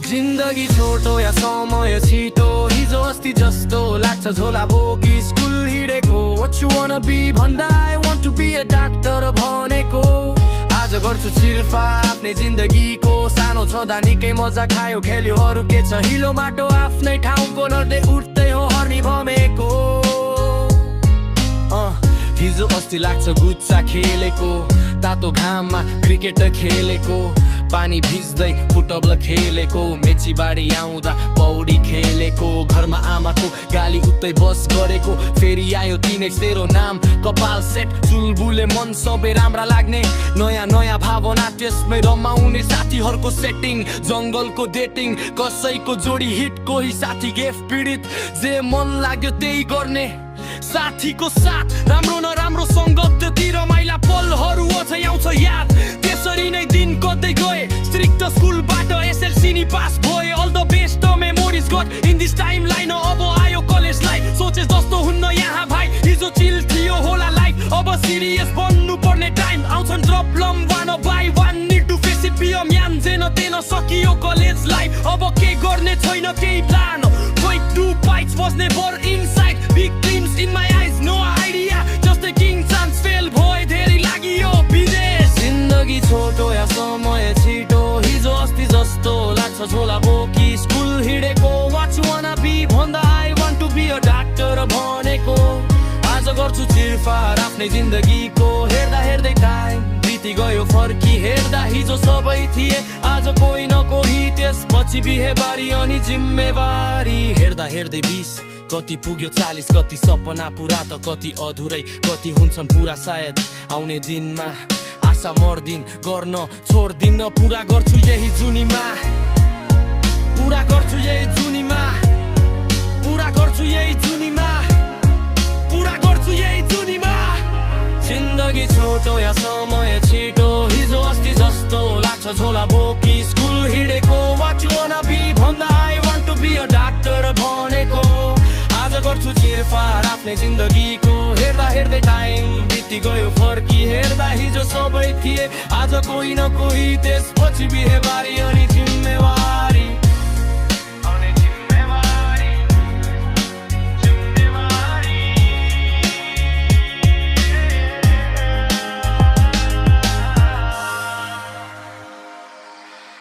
जिन्दगी छोटो या समय छिटो हिजो अस्ति जस्तो लाग्छ झोला बोकी स्कुल हिँडेको What you wanna be भन्दा I want to be a doctor भनेको आज गर्छु चिरफा आफ्नै जिन्दगीको सानो छँदा निकै मजा खायो खेल्यो अरू के छ हिलो माटो आफ्नै ठाउँको नर्दै उठ्दै हो हर्नी भमेको हिजो अस्ति लाग्छ गुच्चा खेलेको तातो घाममा क्रिकेट खेलेको पानी भिज्दै फुटबल खेलेको मेचीबारी आउँदा पौडी खेलेको घरमा आमाको गाली उतै बस गरेको फेरि आयो टिनेज तेरो नाम कपाल सेट चुलबुले मन सबै राम्रा लाग्ने नयाँ नयाँ भावना त्यसमै रमाउने साथीहरूको सेटिङ जङ्गलको डेटिङ कसैको जोडी हिट कोही साथी गेफ पीडित जे मन लाग्यो त्यही गर्ने साथीको साथ राम्रो नराम्रो सङ्गत ती रमाइला पलहरू अझै आउँछ याद त्यसरी नै दिन कतै गए स्ट्रिक्ट स्कुलबाट एसएलसी नि पास भए all the best memories got in this time line अब आयो कलेज लाइफ सोचे जस्तो हुन्न यहाँ भाइ हिजो चिल थियो होला लाइफ अब सिरियस बन्नु पर्ने टाइम आउँछन् problem one by one need to face it be a man जेन तेन सकियो कलेज लाइफ अब के गर्ने छैन केही plan Wait to bites was never inside Big dreams in my eyes, no idea Just taking chance, fail boy धेरै लाग्यो विदेश जिन्दगी छोटो या समय छिटो हिजो अस्ति जस्तो लाग्छ झोला बोकी स्कुल हिँडेको What you wanna be भन्दा I want to be a doctor भनेको आज गर्छु चिरफार आफ्नै जिन्दगीको हेर्दा हेर्दै टाइम बिति गयो फर्की हेर्दा हिजो सबै थिए आज कोही न कोही त्यसपछि बिहेबारी अनि जिम्मेवारी हेर्दा हेर्दै 20 कति पुग्यो 40 कति सपना पुरा त कति अधुरै कति हुन्छन् पुरा सायद आउने दिनमा आशा मर्दिन गर्न छोड्दिन पुरा गर्छु यही जुनीमा पुरा गर्छु यही जुनीमा पुरा गर्छु यही जुनीमा पुरा गर्छु यही जुनीमा जिन्दगी छोटो या समय छिटो हिजो अस्ति जस्तो लाग्छ झोला बोकी स्कुल हिँडेको What you wanna be भन्दा I want to be a doctor भनेको आज गर्छु चिरफार आफ्नै जिन्दगीको हेर्दा हेर्दै टाइम बिति गयो फर्की हेर्दा हिजो सबै थिए आज कोही न कोही त्यसपछि बिहेबारी अनि जिम्मेवार